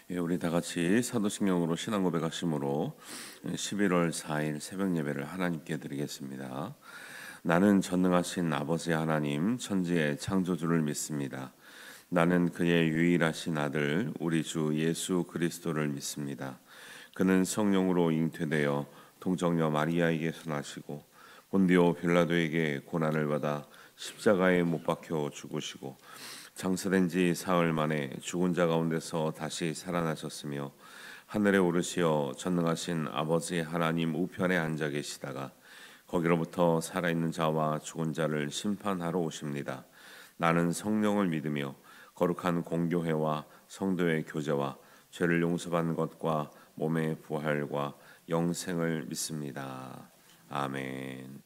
우리 다 같이 사도신경으로 신앙 고백하심으로 11월 4일 새벽 예배를 하나님께 드리겠습니다. 나는 전능하신 아버지 하나님 천지의 창조주를 믿습니다. 나는 그의 유일하신 아들 우리 주 예수 그리스도를 믿습니다. 그는 성령으로 잉태되어 동정녀 마리아에게서 나시고 본디오 빌라도에게 고난을 받아 십자가에 못 박혀 죽으시고 장사된 지 사흘 만에 죽은 자 가운데서 다시 살아나셨으며 하늘에 오르시어 전능하신 아버지 하나님 우편에 앉아 계시다가 거기로부터 살아있는 자와 죽은 자를 심판하러 오십니다. 나는 성령을 믿으며 거룩한 공교회와 성도의 교제와 죄를 용서받는 것과 몸의 부활과 영생을 믿습니다. 아멘.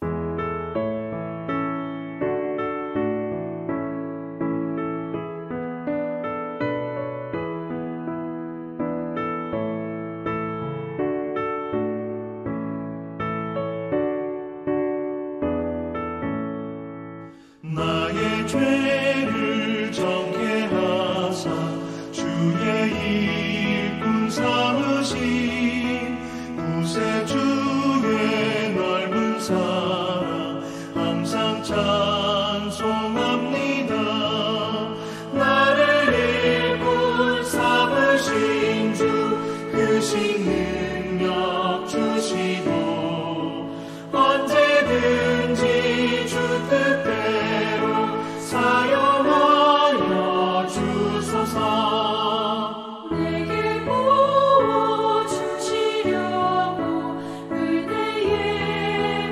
나의 죄를 정케 하사 주의 일꾼 삼으신 구세주의 넓은 사랑 항상 찬송합니다. 나를 일꾼 삼으신 주 크신 능력 주시고 언제든지 주 뜻대로 사용하여 주소서. 내게 부어 주시려고 은혜에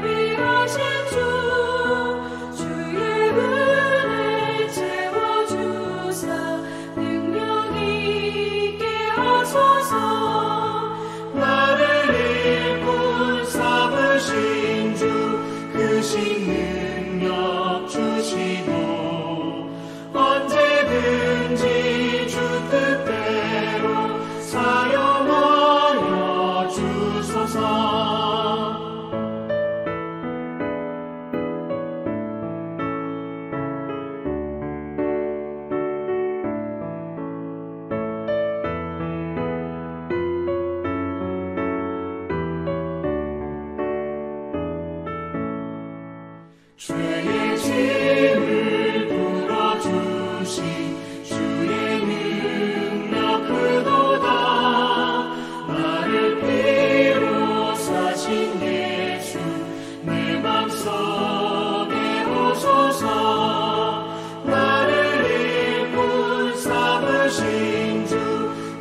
예비하신 주 주의 은혜 채워주사 능력 있게 하소서. 나를 일꾼 삼으신 주 크신 능력 주시고 언제든지 주 뜻대로 사용하여 주소서. 죄의 짐을 풀어주신 주의 능력 크도다. 나를 피로 사신 예수 내 맘속에 오소서. 나를 일꾼 삼으신 주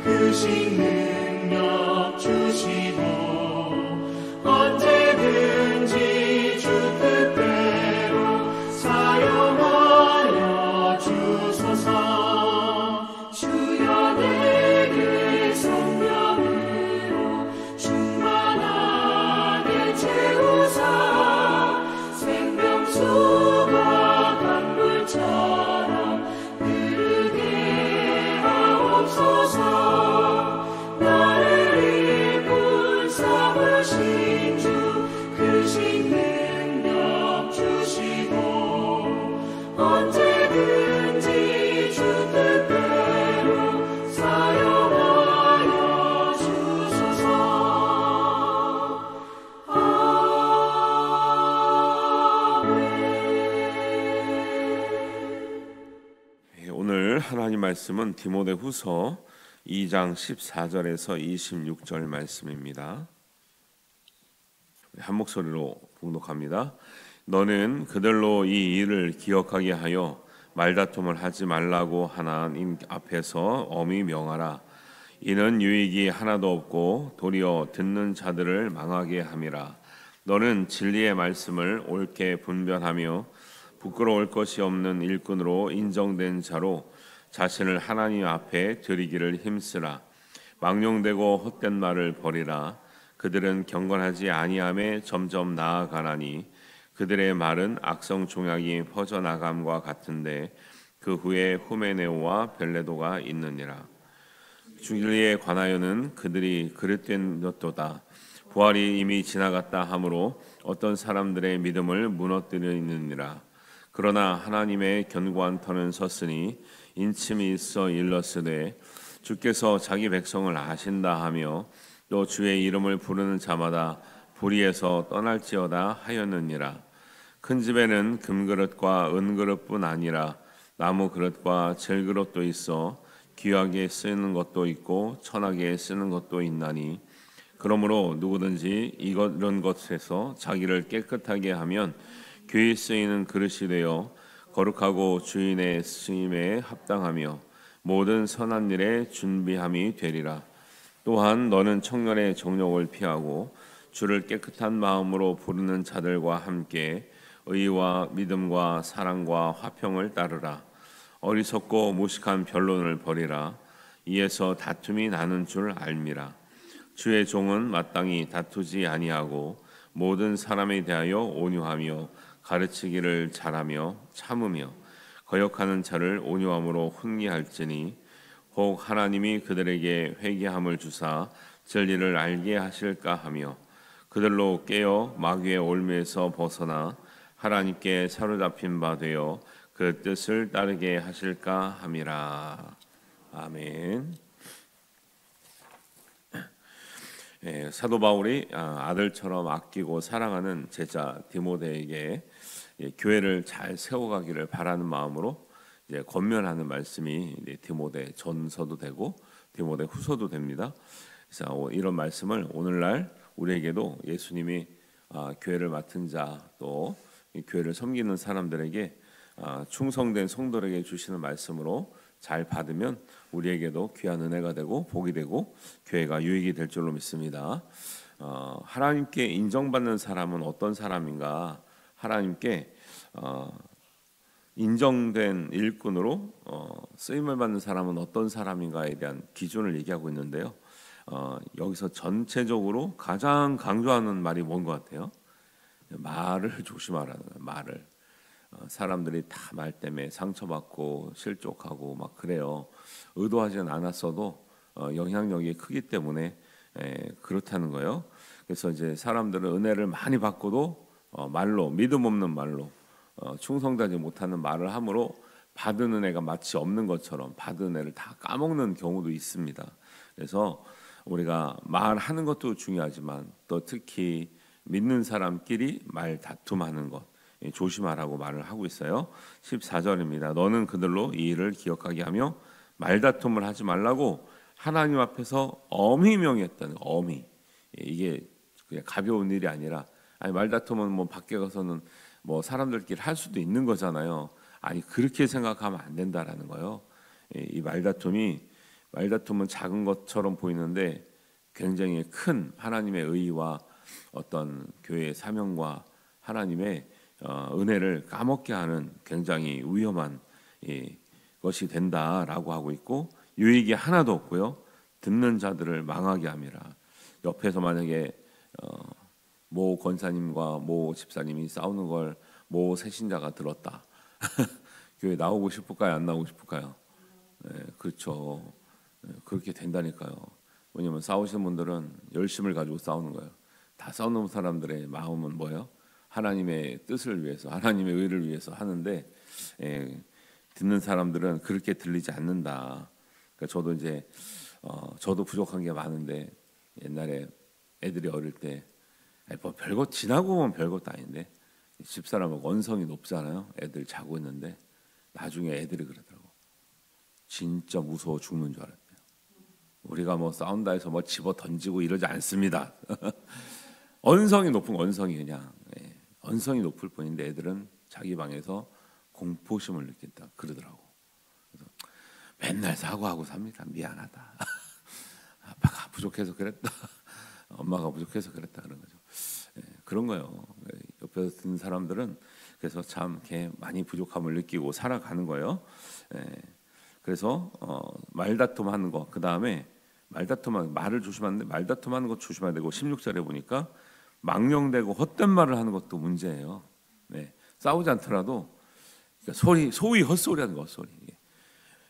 크신 능력 주시고 언제든지 주 뜻대로 사용하여 주소서. 주여 내게 성령으로 충만하게 채우사 생명수가 강물처럼 흐르게 하옵소서. 나를 일꾼 삼으신 주 크신 능력 주시고 언제든지 주 뜻대로 사용하여 주소서. 오늘 하나님 말씀은 디모데후서 2장 14절에서 26절 말씀입니다. 한 목소리로 봉독합니다. 너는 그들로 이 일을 기억하게 하여 말다툼을 하지 말라고 하나님 앞에서 엄히 명하라. 이는 유익이 하나도 없고 도리어 듣는 자들을 망하게 함이라. 너는 진리의 말씀을 옳게 분별하며 부끄러울 것이 없는 일꾼으로 인정된 자로 자신을 하나님 앞에 드리기를 힘쓰라. 망령되고 헛된 말을 버리라. 그들은 경건하지 아니함에 점점 나아가나니 그들의 말은 악성 종약이 퍼져나감과 같은데 그 후에 후메네오와 벨레도가 있느니라. 진리에 관하여는 그들이 그릇된 것도다. 부활이 이미 지나갔다 하므로 어떤 사람들의 믿음을 무너뜨리느니라. 그러나 하나님의 견고한 터는 섰으니 인침이 있어 일렀으되 주께서 자기 백성을 아신다 하며 또 주의 이름을 부르는 자마다 불의에서 떠날지어다 하였느니라. 큰 집에는 금그릇과 은그릇뿐 아니라 나무 그릇과 질그릇도 있어 귀하게 쓰는 것도 있고 천하게 쓰는 것도 있나니 그러므로 누구든지 이런 것에서 자기를 깨끗하게 하면 귀히 쓰이는 그릇이 되어 거룩하고 주인의 쓰임에 합당하며 모든 선한 일에 준비함이 되리라. 또한 너는 청년의 정욕을 피하고 주를 깨끗한 마음으로 부르는 자들과 함께 의와 믿음과 사랑과 화평을 따르라. 어리석고 무식한 변론을 버리라. 이에서 다툼이 나는 줄 알미라. 주의 종은 마땅히 다투지 아니하고 모든 사람에 대하여 온유하며 가르치기를 잘하며 참으며 거역하는 자를 온유함으로 훈계할지니 혹 하나님이 그들에게 회개함을 주사 진리를 알게 하실까 하며 그들로 깨어 마귀의 올무에서 벗어나 하나님께 사로잡힌 바 되어 그 뜻을 따르게 하실까 함이라. 아멘. 사도 바울이 아들처럼 아끼고 사랑하는 제자 디모데에게 교회를 잘 세워가기를 바라는 마음으로 이제 권면하는 말씀이 디모데 전서도 되고 디모데 후서도 됩니다. 그래서 이런 말씀을 오늘날 우리에게도 예수님이 교회를 맡은 자 또 교회를 섬기는 사람들에게 충성된 성도에게 주시는 말씀으로 잘 받으면 우리에게도 귀한 은혜가 되고 복이 되고 교회가 유익이 될 줄로 믿습니다. 하나님께 인정받는 사람은 어떤 사람인가? 하나님께 인정된 일꾼으로 쓰임을 받는 사람은 어떤 사람인가에 대한 기준을 얘기하고 있는데요. 여기서 전체적으로 가장 강조하는 말이 뭔 것 같아요? 말을 조심하라는 거예요. 말을. 사람들이 다 말 때문에 상처받고 실족하고 막 그래요. 의도하지는 않았어도 영향력이 크기 때문에 그렇다는 거예요. 그래서 이제 사람들은 은혜를 많이 받고도 말로 믿음 없는 말로 충성되지 못하는 말을 함으로 받은 은혜가 마치 없는 것처럼 받은 은혜를 다 까먹는 경우도 있습니다. 그래서 우리가 말하는 것도 중요하지만 또 특히 믿는 사람끼리 말 다툼하는 것 조심하라고 말을 하고 있어요. 14절입니다. 너는 그들로 이 일을 기억하게 하며 말다툼을 하지 말라고 하나님 앞에서 엄히 명했다는 엄히. 이게 그냥 가벼운 일이 아니라 말다툼은 뭐 밖에 가서는 뭐 사람들끼리 할 수도 있는 거잖아요. 아니 그렇게 생각하면 안 된다라는 거예요. 이 말다툼은 작은 것처럼 보이는데 굉장히 큰 하나님의 의와 어떤 교회의 사명과 하나님의 은혜를 까먹게 하는 굉장히 위험한 것이 된다라고 하고 있고 유익이 하나도 없고요. 듣는 자들을 망하게 함이라. 옆에서 만약에 모 권사님과 모 집사님이 싸우는 걸 모 새신자가 들었다. 교회 나오고 싶을까요? 안 나오고 싶을까요? 그렇죠. 그렇게 된다니까요. 왜냐하면 싸우시는 분들은 열심을 가지고 싸우는 거예요. 다 싸우는 사람들의 마음은 뭐예요? 하나님의 뜻을 위해서, 하나님의 의를 위해서 하는데 듣는 사람들은 그렇게 들리지 않는다. 그러니까 저도 이제 저도 부족한 게 많은데 옛날에 애들이 어릴 때 뭐 별것 지나고 보면 별것도 아닌데 집사람하고 언성이 높잖아요. 애들 자고 있는데 나중에 애들이 그러더라고. 진짜 무서워 죽는 줄 알았대요. 우리가 뭐 싸운다 해서 뭐 집어 던지고 이러지 않습니다. 언성이 높은 언성이 그냥 언성이 높을 뿐인데 애들은 자기 방에서 공포심을 느낀다 그러더라고. 그래서 맨날 사과하고 삽니다. 미안하다. 아빠가 부족해서 그랬다. 엄마가 부족해서 그랬다 그런 거죠. 그런 거예요. 옆에서 듣는 사람들은 그래서 참 이렇게 많이 부족함을 느끼고 살아가는 거예요. 그래서 말다툼하는 거, 그 다음에 말을 조심하는데 말다툼하는 거 조심해야 되고 16절에 보니까 망령되고 헛된 말을 하는 것도 문제예요. 싸우지 않더라도 그러니까 소위 헛소리하는 거, 헛소리.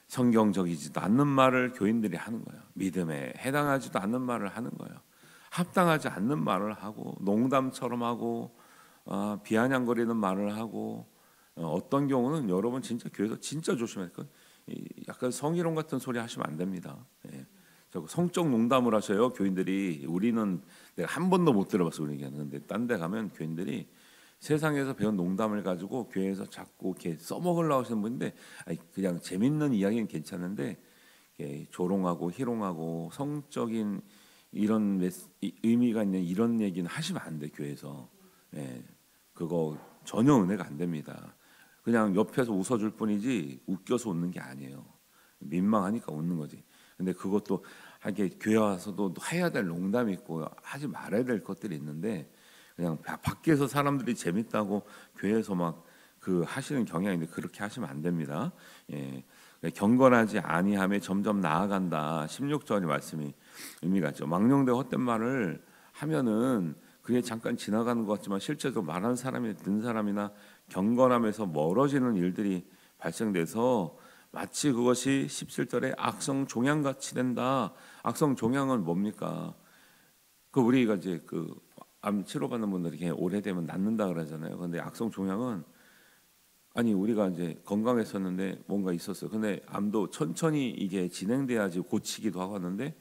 성경적이지도 않는 말을 교인들이 하는 거예요. 믿음에 해당하지도 않는 말을 하는 거예요. 합당하지 않는 말을 하고 농담처럼 하고 비아냥거리는 말을 하고 어떤 경우는 여러분 진짜 교회에서 진짜 조심해야 될 건 약간 성희롱 같은 소리 하시면 안 됩니다. 예. 저 성적 농담을 하셔요 교인들이. 우리는 내가 한 번도 못 들어봤어 우리 얘기하는. 근데 딴 데 가면 교인들이 세상에서 배운 농담을 가지고 교회에서 자꾸 이렇게 써먹으려고 하시는 분인데, 아니, 그냥 재밌는 이야기는 괜찮은데 조롱하고 희롱하고 성적인 이런 의미가 있는 이런 얘기는 하시면 안 돼 교회에서. 예, 그거 전혀 은혜가 안 됩니다. 그냥 옆에서 웃어줄 뿐이지 웃겨서 웃는 게 아니에요. 민망하니까 웃는 거지. 근데 그것도 하게 교회 와서도 해야 될 농담이 있고 하지 말아야 될 것들이 있는데, 그냥 밖에서 사람들이 재밌다고 교회에서 막 그 하시는 경향인데 그렇게 하시면 안 됩니다. 예. 경건하지 아니함에 점점 나아간다. 16절의 말씀이 의미가 있죠. 망령되고 헛된 말을 하면은 그게 잠깐 지나가는 것 같지만 실제로 말하는 사람이 듣는 사람이나 경건함에서 멀어지는 일들이 발생돼서 마치 그것이 17절에 악성 종양같이 된다. 악성 종양은 뭡니까? 그 우리가 이제 그 암 치료받는 분들이 이렇게 오래되면 낫는다 그러잖아요. 근데 악성 종양은, 아니 우리가 이제 건강했었는데 뭔가 있었어요. 근데 암도 천천히 이게 진행돼야지 고치기도 하고 하는데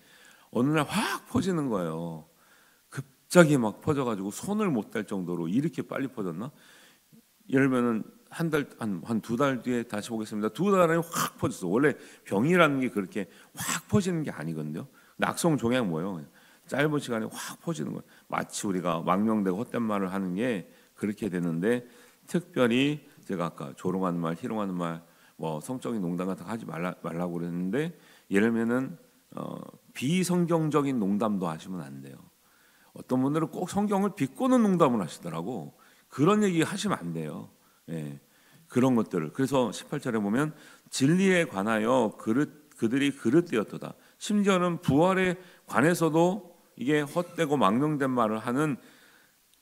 어느 날 확 퍼지는 거예요. 갑자기 막 퍼져가지고 손을 못 댈 정도로 이렇게 빨리 퍼졌나? 예를 들면은 한 두 달 뒤에 다시 보겠습니다. 두 달 안에 확 퍼졌어. 원래 병이라는 게 그렇게 확 퍼지는 게 아니거든요. 근데 악성 종양 뭐예요? 짧은 시간에 확 퍼지는 거예요. 마치 우리가 망령되고 헛된 말을 하는 게 그렇게 되는데, 특별히 제가 아까 조롱하는 말, 희롱하는 말, 뭐 성적인 농담 같은 거 하지 말라고 그랬는데, 예를 들면은 비성경적인 농담도 하시면 안 돼요. 어떤 분들은 꼭 성경을 비꼬는 농담을 하시더라고. 그런 얘기 하시면 안 돼요. 예, 그런 것들을. 그래서 18절에 보면 진리에 관하여 그들이 그릇되었도다. 심지어는 부활에 관해서도 이게 헛되고 망령된 말을 하는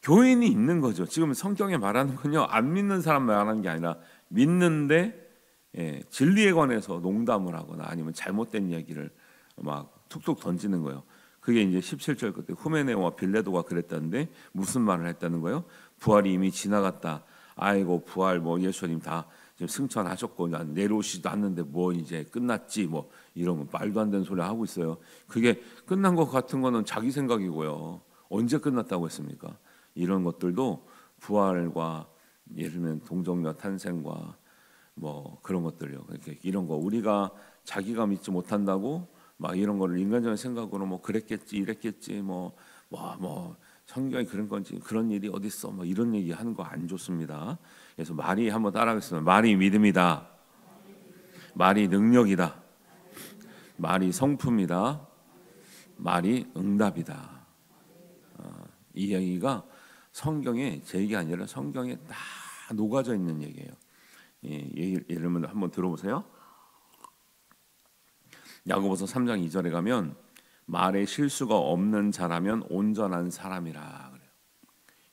교인이 있는 거죠. 지금 성경에 말하는 건요, 안 믿는 사람 말하는 게 아니라 믿는데 진리에 관해서 농담을 하거나 아니면 잘못된 이야기를 막 툭툭 던지는 거예요. 그게 이제 17절 그때 후메네오와 빌레도가 그랬다는데 무슨 말을 했다는 거예요? 부활이 이미 지나갔다. 아이고 부활 뭐 예수님 다 지금 승천하셨고 난 내려오시지도 않는데 뭐 이제 끝났지 뭐 이런 거 말도 안 되는 소리 하고 있어요. 그게 끝난 것 같은 거는 자기 생각이고요. 언제 끝났다고 했습니까? 이런 것들도 부활과 예를 들면 동정녀 탄생과 뭐 그런 것들요. 이런 거 우리가 자기가 믿지 못한다고 막 이런 거를 인간적인 생각으로 뭐 그랬겠지 이랬겠지 뭐 성경이 그런 건지 그런 일이 어디 있어 뭐 이런 얘기 하는 거 안 좋습니다. 그래서 말이 한번 따라하겠습니다. 말이 믿음이다. 말이 능력이다. 말이 성품이다. 말이 응답이다. 이 얘기가 성경에 제 얘기가 아니라 성경에 다 녹아져 있는 얘기예요. 예를 들면 한번 들어보세요. 야고보서 3장 2절에 가면 말에 실수가 없는 자라면 온전한 사람이라 그래요.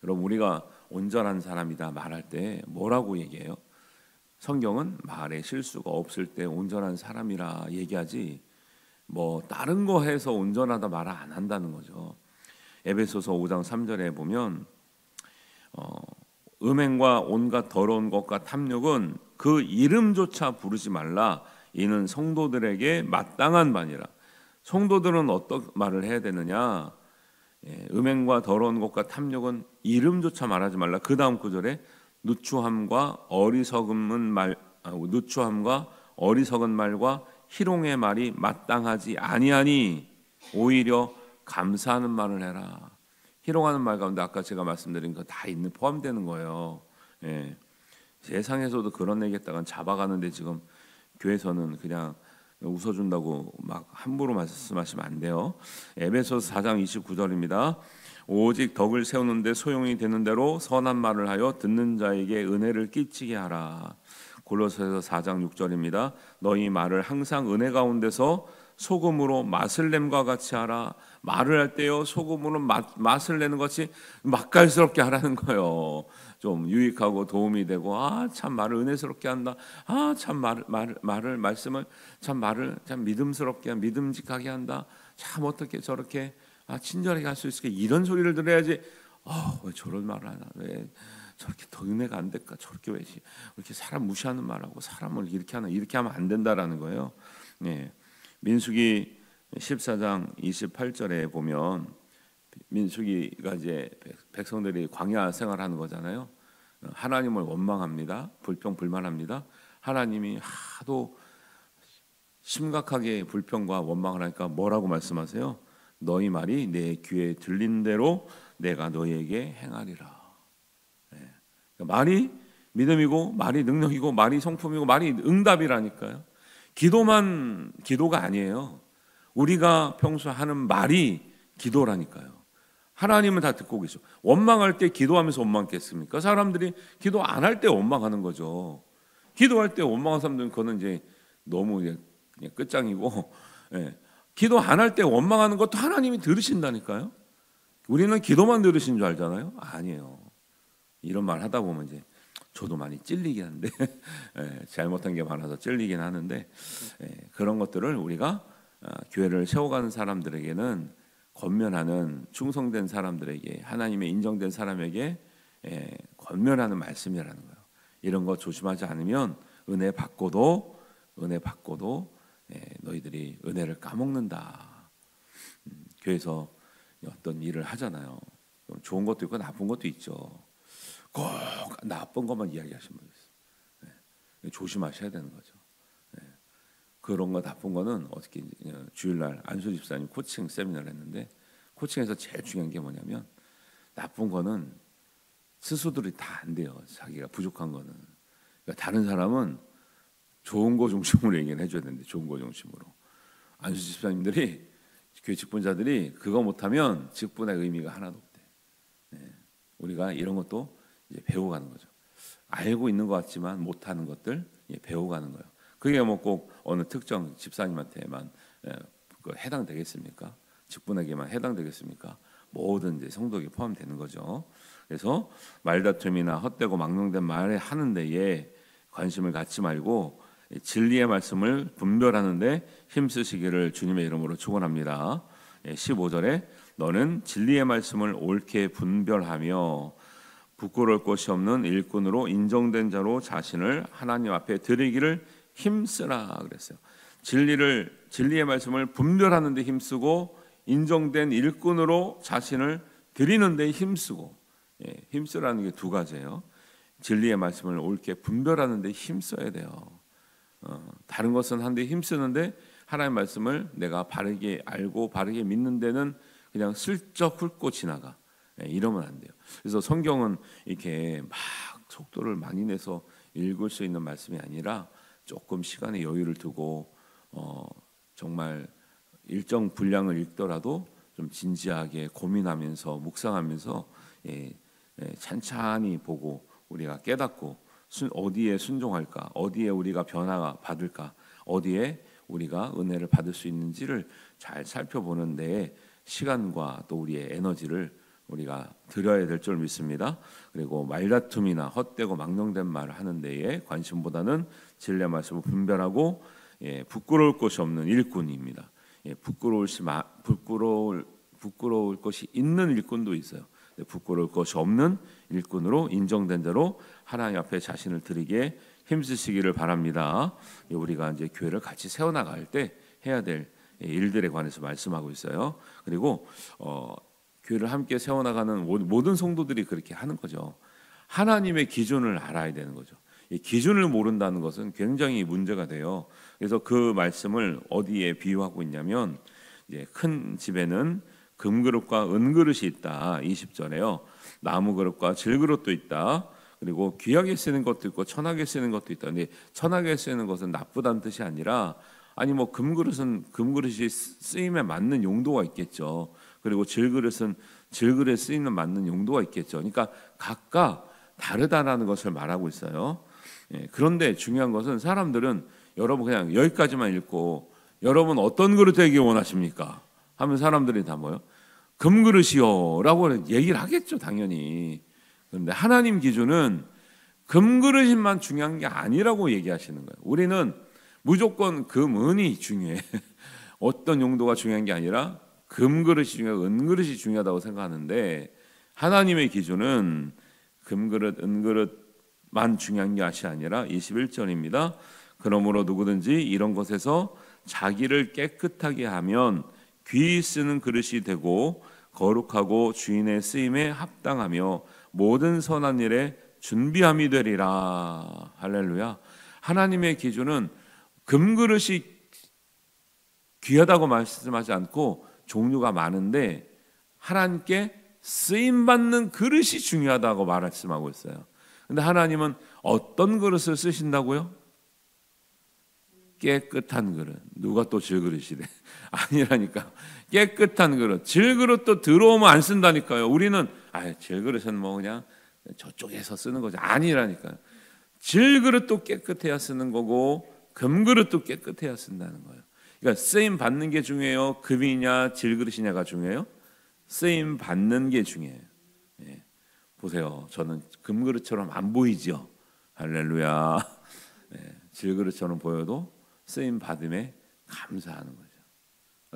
여러분 우리가 온전한 사람이다 말할 때 뭐라고 얘기해요? 성경은 말에 실수가 없을 때 온전한 사람이라 얘기하지 뭐 다른 거 해서 온전하다 말 안 한다는 거죠. 에베소서 5장 3절에 보면 음행과 온갖 더러운 것과 탐욕은 그 이름조차 부르지 말라. 이는 성도들에게 마땅한 바니라. 성도들은 어떤 말을 해야 되느냐? 음행과 더러운 것과 탐욕은 이름조차 말하지 말라. 그 다음 구절에 누추함과 어리석은 말과 희롱의 말이 마땅하지 아니하니 오히려 감사하는 말을 해라. 희롱하는 말 가운데 아까 제가 말씀드린 거 다 포함되는 거예요. 세상에서도 그런 얘기했다간 잡아가는데 지금 교회에서는 그냥 웃어준다고 막 함부로 말씀하시면 안 돼요. 에베소서 4장 29절입니다. 오직 덕을 세우는데 소용이 되는 대로 선한 말을 하여 듣는 자에게 은혜를 끼치게 하라. 골로새서 4장 6절입니다. 너희 말을 항상 은혜 가운데서 소금으로 맛을 냄과 같이 하라. 말을 할 때요 소금으로 맛을 내는 것이 맛깔스럽게 하라는 거예요. 좀 유익하고 도움이 되고 참 말을 은혜스럽게 한다. 참 말씀을 참 믿음스럽게 믿음직하게 한다. 참 어떻게 저렇게 친절하게 할 수 있을까? 이런 소리를 들어야지. 왜 저런 말을 하나? 왜 저렇게 더 은혜가 안 될까? 저렇게 왜 이렇게 사람 무시하는 말하고 사람을 이렇게 하면 안 된다라는 거예요. 네. 민수기 14장 28절에 보면 민수기가 이제 백성들이 광야 생활하는 거잖아요. 하나님을 원망합니다. 불평불만합니다. 하나님이 하도 심각하게 불평과 원망을 하니까 뭐라고 말씀하세요? 너희 말이 내 귀에 들린 대로 내가 너희에게 행하리라. 말이 믿음이고 말이 능력이고 말이 성품이고 말이 응답이라니까요. 기도만 기도가 아니에요. 우리가 평소 하는 말이 기도라니까요. 하나님은 다 듣고 계셔. 원망할 때 기도하면서 원망했겠습니까? 사람들이 기도 안 할 때 원망하는 거죠. 기도할 때 원망한 사람들은 그거는 이제 너무 그냥 끝장이고, 기도 안 할 때 원망하는 것도 하나님이 들으신다니까요. 우리는 기도만 들으신 줄 알잖아요. 아니에요. 이런 말 하다 보면 이제 저도 많이 찔리긴 한데 잘못한 게 많아서 찔리긴 하는데 그런 것들을 우리가 교회를 세워가는 사람들에게는 권면하는 충성된 사람들에게 하나님의 인정된 사람에게 권면하는 말씀이라는 거예요. 이런 거 조심하지 않으면 은혜 받고도 너희들이 은혜를 까먹는다. 교회에서 어떤 일을 하잖아요. 좋은 것도 있고 나쁜 것도 있죠. 꼭 나쁜 것만 이야기하시는 분이 있어요. 조심하셔야 되는 거죠. 그런 거 나쁜 거는 어떻게 주일날 안수 집사님 코칭 세미나를 했는데 코칭에서 제일 중요한 게 뭐냐면 나쁜 거는 스스로들이 다 안 돼요. 자기가 부족한 거는. 그러니까 다른 사람은 좋은 거 중심으로 얘기를 해줘야 되는데 좋은 거 중심으로. 안수 집사님들이 교회 직분자들이 그거 못하면 직분의 의미가 하나도 없대. 우리가 이런 것도 이제 배워가는 거죠. 알고 있는 것 같지만 못하는 것들 배워가는 거예요. 그게 뭐 꼭 어느 특정 집사님한테만 해당되겠습니까? 직분에게만 해당되겠습니까? 모든 이제 성도에게 포함되는 거죠. 그래서 말다툼이나 헛되고 망령된 말을 하는 데에 관심을 갖지 말고 진리의 말씀을 분별하는 데 힘쓰시기를 주님의 이름으로 축원합니다. 15절에 너는 진리의 말씀을 옳게 분별하며 부끄러울 것이 없는 일꾼으로 인정된 자로 자신을 하나님 앞에 드리기를 힘쓰라 그랬어요. 진리의 말씀을 분별하는 데 힘쓰고 인정된 일꾼으로 자신을 드리는 데 힘쓰고, 힘쓰라는 게 두 가지예요. 진리의 말씀을 옳게 분별하는 데 힘써야 돼요. 다른 것은 한데 힘쓰는데 하나님의 말씀을 내가 바르게 알고 바르게 믿는 데는 그냥 슬쩍 훑고 지나가. 이러면 안 돼요. 그래서 성경은 이렇게 막 속도를 많이 내서 읽을 수 있는 말씀이 아니라 조금 시간의 여유를 두고 정말 일정 분량을 읽더라도 좀 진지하게 고민하면서 묵상하면서 찬찬히 보고 우리가 깨닫고 어디에 순종할까, 어디에 우리가 변화 받을까, 어디에 우리가 은혜를 받을 수 있는지를 잘 살펴보는 데에 시간과 또 우리의 에너지를 우리가 드려야 될 줄 믿습니다. 그리고 말다툼이나 헛되고 망령된 말을 하는 데에 관심보다는 진리의 말씀을 분별하고 부끄러울 것이 없는 일꾼입니다. 부끄러울 것이 있는 일꾼도 있어요. 부끄러울 것이 없는 일꾼으로 인정된 대로 하나님 앞에 자신을 드리게 힘쓰시기를 바랍니다. 우리가 이제 교회를 같이 세워나갈 때 해야 될 일들에 관해서 말씀하고 있어요. 그리고 교회를 함께 세워나가는 모든 성도들이 그렇게 하는 거죠. 하나님의 기준을 알아야 되는 거죠. 이 기준을 모른다는 것은 굉장히 문제가 돼요. 그래서 그 말씀을 어디에 비유하고 있냐면 이제 큰 집에는 금그릇과 은그릇이 있다. 20절에요. 나무 그릇과 질그릇도 있다. 그리고 귀하게 쓰는 것도 있고 천하게 쓰는 것도 있다. 근데 천하게 쓰는 것은 나쁘다는 뜻이 아니라 아니 뭐 금그릇이 쓰임에 맞는 용도가 있겠죠. 그리고 질그릇은 질그릇에 쓰이는 맞는 용도가 있겠죠. 그러니까 각각 다르다라는 것을 말하고 있어요. 그런데 중요한 것은 사람들은 여러분 그냥 여기까지만 읽고 여러분 어떤 그릇 되기 원하십니까? 하면 사람들이 다 뭐요? 금그릇이요 라고 얘기를 하겠죠. 당연히. 그런데 하나님 기준은 금그릇만 중요한 게 아니라고 얘기하시는 거예요. 우리는 무조건 금은이 중요해. 어떤 용도가 중요한 게 아니라 금그릇이 중요하고 은그릇이 중요하다고 생각하는데 하나님의 기준은 금그릇 은그릇만 중요한 것이 아니라 21절입니다. 그러므로 누구든지 이런 것에서 자기를 깨끗하게 하면 귀히 쓰는 그릇이 되고 거룩하고 주인의 쓰임에 합당하며 모든 선한 일에 준비함이 되리라. 할렐루야. 하나님의 기준은 금그릇이 귀하다고 말씀하지 않고 종류가 많은데 하나님께 쓰임받는 그릇이 중요하다고 말씀하고 있어요. 근데 하나님은 어떤 그릇을 쓰신다고요? 깨끗한 그릇. 누가 또 질그릇이래. 아니라니까. 깨끗한 그릇. 질그릇도 들어오면 안 쓴다니까요. 우리는 질그릇은 뭐 그냥 저쪽에서 쓰는 거죠. 아니라니까요. 질그릇도 깨끗해야 쓰는 거고 금그릇도 깨끗해야 쓴다는 거예요. 그러니까 쓰임 받는 게 중요해요? 금이냐 질그릇이냐가 중요해요? 쓰임 받는 게 중요해요. 예. 보세요. 저는 금그릇처럼 안 보이죠. 할렐루야. 예. 질그릇처럼 보여도 쓰임 받음에 감사하는 거죠.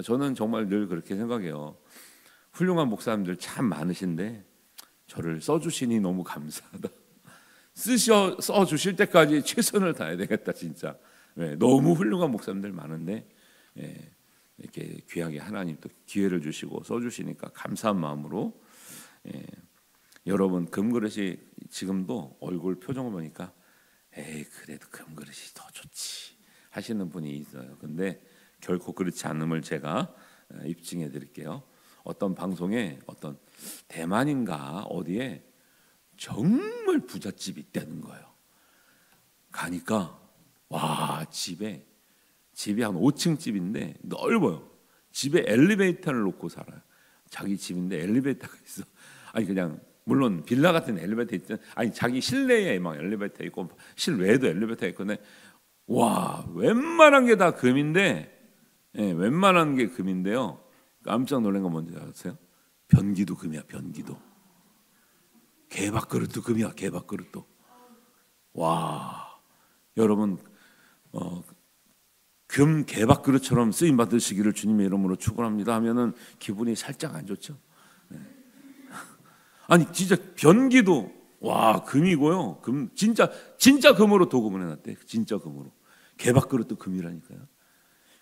저는 정말 늘 그렇게 생각해요. 훌륭한 목사님들 참 많으신데 저를 써주시니 너무 감사하다. 써주실 때까지 최선을 다해야 되겠다 진짜. 너무 훌륭한 목사님들 많은데 이렇게 귀하게 하나님 또 기회를 주시고 써주시니까 감사한 마음으로 여러분 금그릇이 지금도 얼굴 표정을 보니까 그래도 금그릇이 더 좋지 하시는 분이 있어요. 근데 결코 그렇지 않음을 제가 입증해 드릴게요. 어떤 방송에 어떤 대만인가 어디에 정말 부잣집이 있다는 거예요. 가니까 와 집이 한 5층 집인데 넓어요. 집에 엘리베이터를 놓고 살아요. 자기 집인데 엘리베이터가 있어. 아니 그냥 물론 빌라 같은 엘리베이터 있잖아요. 아니 자기 실내에 막 엘리베이터 있고 실외에도 엘리베이터 있고 근데 와 웬만한 게 다 금인데 웬만한 게 금인데요. 깜짝 놀란 건 뭔지 아세요? 변기도 금이야. 변기도. 개밥그릇도 금이야. 개밥그릇도. 와 여러분 금 개밥그릇처럼 쓰임 받으시기를 주님의 이름으로 축원합니다 하면은 기분이 살짝 안 좋죠. 아니 진짜 변기도 와 금이고요. 금 진짜 금으로 도금을 해놨대. 진짜 금으로. 개밥그릇도 금이라니까요.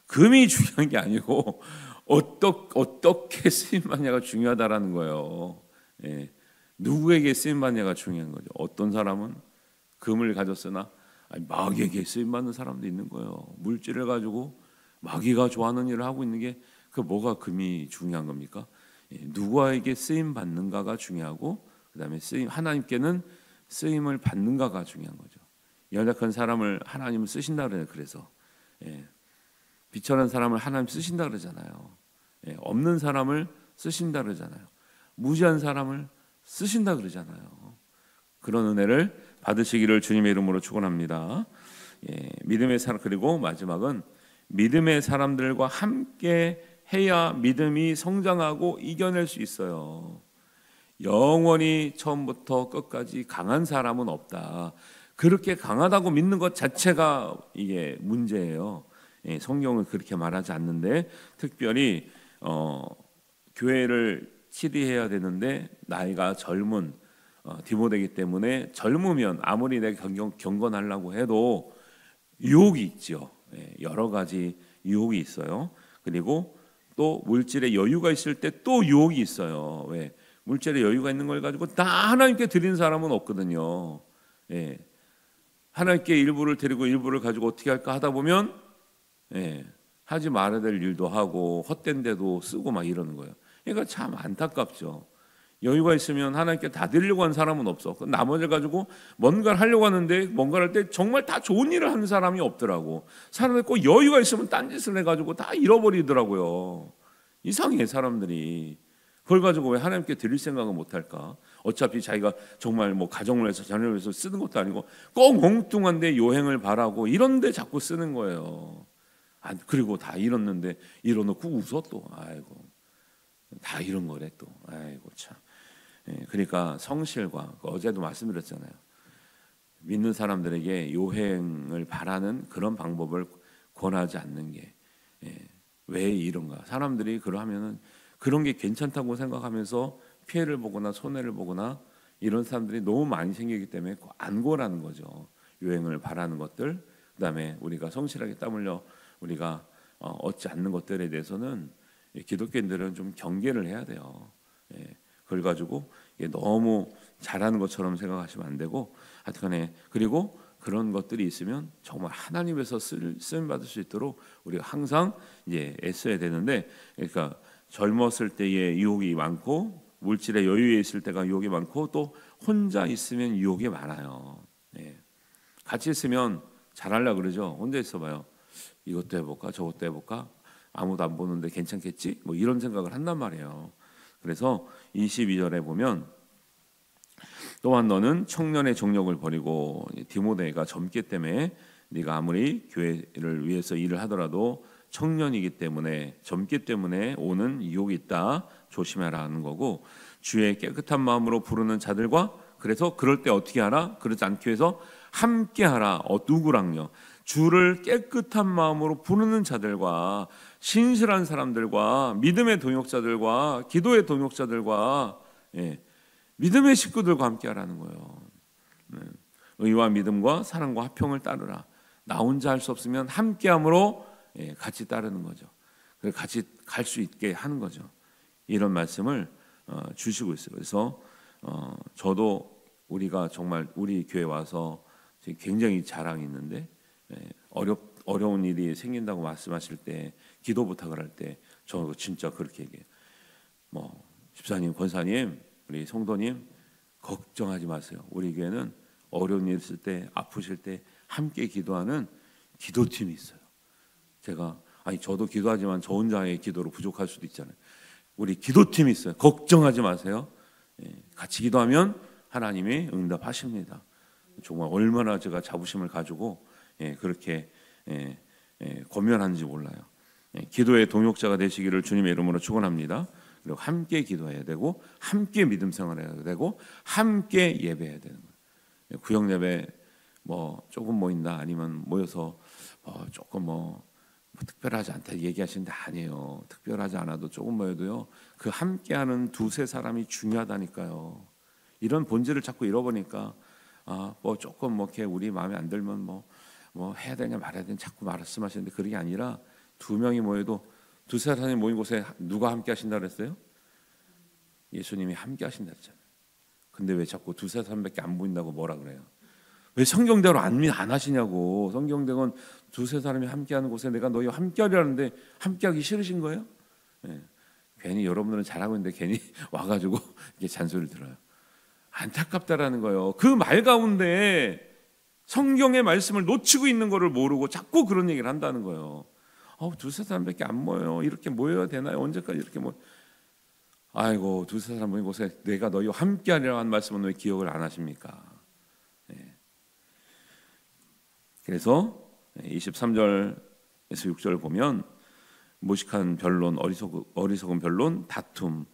금이 중요한 게 아니고 어떻게 쓰임 받냐가 중요하다라는 거예요. 누구에게 쓰임 받냐가 중요한 거죠. 어떤 사람은 금을 가졌으나 마귀에게 쓰임 받는 사람도 있는 거예요. 물질을 가지고 마귀가 좋아하는 일을 하고 있는 게 그 뭐가 금이 중요한 겁니까? 누구에게 쓰임 받는가가 중요하고 그다음에 하나님께는 쓰임을 받는가가 중요한 거죠. 연약한 사람을 하나님은 쓰신다 그래요. 그래서 비천한 사람을 하나님 쓰신다 그러잖아요. 없는 사람을 쓰신다 그러잖아요. 무지한 사람을 쓰신다 그러잖아요. 그런 은혜를 받으시기를 주님의 이름으로 축원합니다. 믿음의 사람 그리고 마지막은 믿음의 사람들과 함께 해야 믿음이 성장하고 이겨낼 수 있어요. 영원히 처음부터 끝까지 강한 사람은 없다. 그렇게 강하다고 믿는 것 자체가 이게 문제예요. 성경은 그렇게 말하지 않는데 특별히 교회를 치리해야 되는데 나이가 젊은 디모데이기 때문에 젊으면 아무리 내가 경건하려고 해도 유혹이 있죠. 여러 가지 유혹이 있어요. 그리고 또 물질의 여유가 있을 때 또 유혹이 있어요. 왜? 물질의 여유가 있는 걸 가지고 다 하나님께 드리는 사람은 없거든요. 하나님께 일부를 드리고 일부를 가지고 어떻게 할까 하다 보면 하지 말아야 될 일도 하고 헛된 데도 쓰고 막 이러는 거예요. 그러니까 참 안타깝죠. 여유가 있으면 하나님께 다 드리려고 하는 사람은 없어. 나머지를 가지고 뭔가를 하려고 하는데 뭔가를 할 때 정말 다 좋은 일을 하는 사람이 없더라고. 사람들이 꼭 여유가 있으면 딴짓을 해가지고 다 잃어버리더라고요. 이상해 사람들이. 그걸 가지고 왜 하나님께 드릴 생각을 못할까? 어차피 자기가 정말 뭐 가정을 해서 자녀를 위해서 쓰는 것도 아니고 꼭 엉뚱한데 요행을 바라고 이런데 자꾸 쓰는 거예요. 그리고 다 잃었는데 잃어놓고 웃어 또. 아이고 다 이런 거래 또. 아이고 참. 그러니까 성실과 어제도 말씀드렸잖아요. 믿는 사람들에게 요행을 바라는 그런 방법을 권하지 않는 게 왜 이런가? 사람들이 그러하면은 그런 게 괜찮다고 생각하면서 피해를 보거나 손해를 보거나 이런 사람들이 너무 많이 생기기 때문에 안고라는 거죠. 유행을 바라는 것들, 그다음에 우리가 성실하게 땀 흘려 우리가 얻지 않는 것들에 대해서는 기독교인들은 좀 경계를 해야 돼요. 그걸 가지고 너무 잘하는 것처럼 생각하시면 안 되고, 하여튼간에 그리고 그런 것들이 있으면 정말 하나님에서 쓰임 받을 수 있도록 우리가 항상 이제 애써야 되는데, 그러니까 젊었을 때의 유혹이 많고 물질의 여유에 있을 때가 유혹이 많고 또 혼자 있으면 유혹이 많아요. 같이 있으면 잘하려고 그러죠. 혼자 있어봐요. 이것도 해볼까 저것도 해볼까, 아무도 안 보는데 괜찮겠지, 뭐 이런 생각을 한단 말이에요. 그래서 22절에 보면 또한 너는 청년의 정력을 버리고, 디모데가 젊기 때문에 네가 아무리 교회를 위해서 일을 하더라도 청년이기 때문에, 젊기 때문에 오는 유혹이 있다, 조심해라 하는 거고, 주의 깨끗한 마음으로 부르는 자들과, 그래서 그럴 때 어떻게 하라? 그러지 않기 위해서 함께 하라. 누구랑요? 주를 깨끗한 마음으로 부르는 자들과, 신실한 사람들과, 믿음의 동역자들과, 기도의 동역자들과, 믿음의 식구들과 함께 하라는 거예요. 의와 믿음과 사랑과 화평을 따르라. 나 혼자 할 수 없으면 함께함으로 같이 따르는 거죠. 같이 갈 수 있게 하는 거죠. 이런 말씀을 주시고 있어요. 그래서 저도 우리가 정말 우리 교회 와서 굉장히 자랑이 있는데, 어려운 일이 생긴다고 말씀하실 때, 기도 부탁을 할 때 저 진짜 그렇게 얘기해요. 뭐 집사님, 권사님, 우리 성도님 걱정하지 마세요. 우리 교회는 어려운 일 있을 때, 아프실 때 함께 기도하는 기도팀이 있어요. 저도 기도하지만 저 혼자의 기도로 부족할 수도 있잖아요. 우리 기도팀이 있어요. 걱정하지 마세요. 같이 기도하면 하나님이 응답하십니다. 정말 얼마나 제가 자부심을 가지고 그렇게 권면하는지 몰라요. 기도의 동역자가 되시기를 주님의 이름으로 축원합니다. 그리고 함께 기도해야 되고, 함께 믿음 생활해야 되고, 함께 예배해야 되는 거예요. 구역 예배 뭐 조금 모인다, 아니면 모여서 조금 뭐 특별하지 않다 얘기하시는데, 아니에요. 특별하지 않아도 조금 모여도요, 그 함께하는 두세 사람이 중요하다니까요. 이런 본질을 자꾸 잃어버리니까 뭐 조금 뭐 이렇게 우리 마음에 안 들면 뭐 해야 되냐 말아야 되냐 자꾸 말씀하시는데, 그게 아니라 두 명이 모여도, 두세 사람이 모인 곳에 누가 함께 하신다 그랬어요? 예수님이 함께 하신다 그랬잖아요. 근데 왜 자꾸 두세 사람밖에 안 보인다고 뭐라 그래요? 왜 성경대로 안 하시냐고. 성경대로는 두세 사람이 함께하는 곳에 내가 너희와 함께하려는데 함께하기 싫으신 거예요? 괜히 여러분들은 잘하고 있는데 괜히 와가지고 이렇게 잔소리를 들어요. 안타깝다라는 거예요. 그 말 가운데 성경의 말씀을 놓치고 있는 거를 모르고 자꾸 그런 얘기를 한다는 거예요. 두세 사람밖에 안 모여요. 이렇게 모여야 되나요? 언제까지 이렇게 아이고, 두세 사람 모인 곳에 내가 너희와 함께하리라 한 말씀은 왜 기억을 안 하십니까? 그래서 23절에서 6절을 보면 무식한 변론, 어리석은 변론, 다툼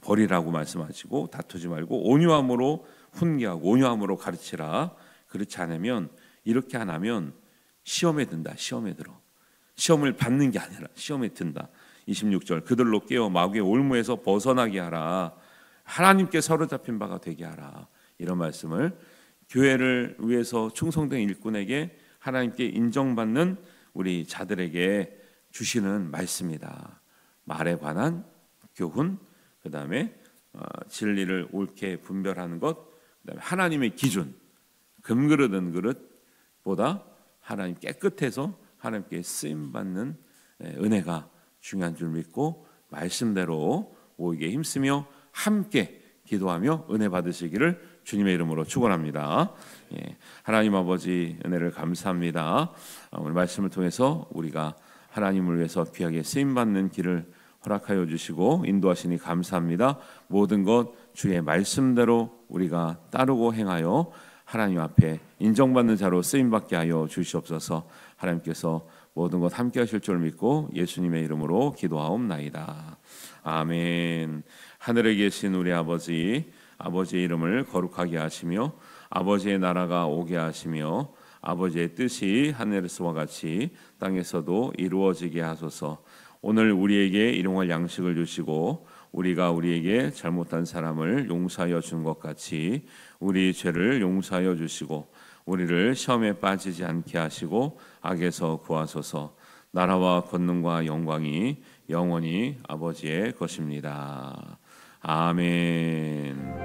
버리라고 말씀하시고, 다투지 말고 온유함으로 훈계하고 온유함으로 가르치라. 그렇지 않으면, 이렇게 안 하면 시험에 든다. 시험에 들어. 시험을 받는 게 아니라 시험에 든다. 26절, 그들로 깨어 마귀의 올무에서 벗어나게 하라. 하나님께 사로잡힌 바가 되게 하라. 이런 말씀을 교회를 위해서 충성된 일꾼에게, 하나님께 인정받는 우리 자들에게 주시는 말씀이다. 말에 관한 교훈, 그 다음에 진리를 옳게 분별하는 것, 그 다음에 하나님의 기준, 금그릇 은그릇보다 하나님 깨끗해서 하나님께 쓰임받는 은혜가 중요한 줄 믿고, 말씀대로 모이게 힘쓰며 함께 기도하며 은혜 받으시기를 주님의 이름으로 축원합니다. 하나님 아버지, 은혜를 감사합니다. 오늘 말씀을 통해서 우리가 하나님을 위해서 귀하게 쓰임받는 길을 허락하여 주시고 인도하시니 감사합니다. 모든 것 주의 말씀대로 우리가 따르고 행하여 하나님 앞에 인정받는 자로 쓰임받게 하여 주시옵소서. 하나님께서 모든 것 함께 하실 줄 믿고 예수님의 이름으로 기도하옵나이다. 아멘. 하늘에 계신 우리 아버지, 아버지의 이름을 거룩하게 하시며 아버지의 나라가 오게 하시며 아버지의 뜻이 하늘에서와 같이 땅에서도 이루어지게 하소서. 오늘 우리에게 일용할 양식을 주시고 우리가 우리에게 잘못한 사람을 용서하여 준 것 같이 우리 죄를 용서하여 주시고 우리를 시험에 빠지지 않게 하시고 악에서 구하소서. 나라와 권능과 영광이 영원히 아버지의 것입니다. 아멘.